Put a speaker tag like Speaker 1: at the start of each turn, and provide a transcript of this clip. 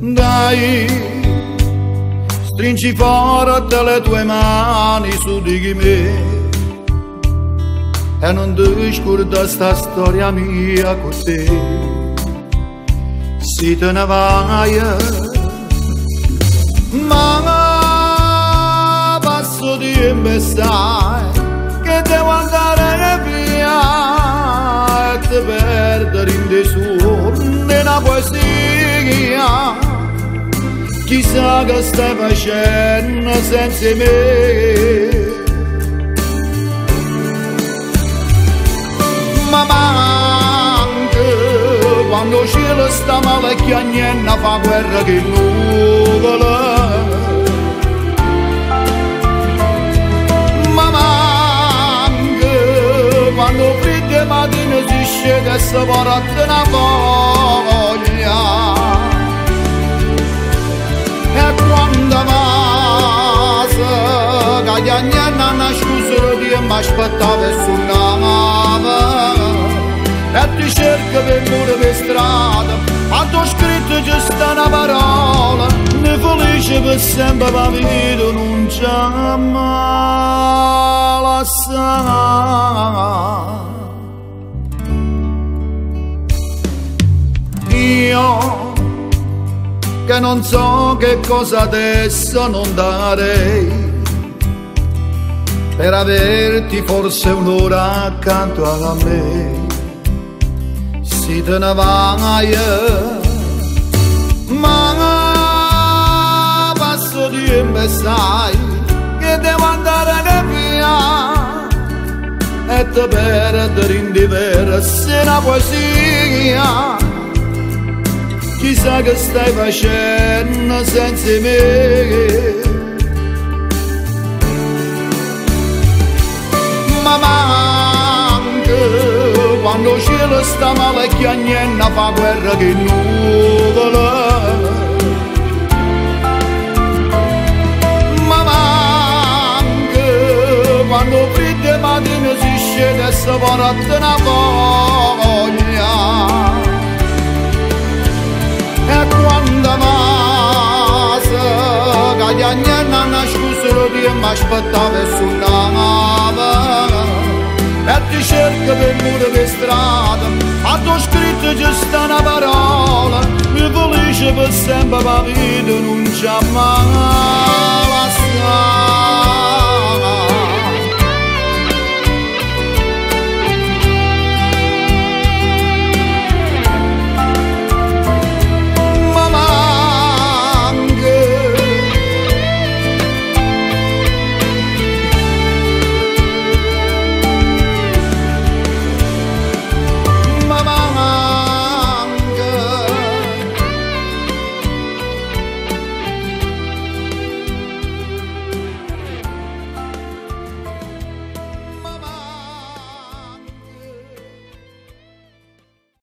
Speaker 1: Dai, stringi forte le tue mani su di me e non ti scorda sta storia mia con te. Si te ne vai, ma passo di imbestai che devo andare via e te perdere in dei suoni una poesia. Chissà che stai facendo senza me. Ma manca quando il cielo sta male e niente fa guerra che nuvole. Ma manca quando freddo mattino si scende e si porta una voglia. E quando passa che niente hanno scuso di mi aspettava sulla nave e ti cerco per muro per strada e ti ho scritto giusto una parola ne felice per sempre la vita non ci mai lasciare. Io che non so che cosa adesso non darei per averti forse un'ora accanto a me. Si te ne vai, ma passo di me sai che devo andare via e te perdere in diverse una poesia. Chissà che stai facendo senza me. Ma manca quando il cielo sta male e che niente fa guerra che nuvole. Ma manca quando freddo mattino si scende e si porta una voglia. E quando passa che niente hanno scuso di mi aspettava sulla nave e ti cerco per muro per strada e ti ho scritto giusto una parola mi felice per sempre la vita non ci mai lasciare.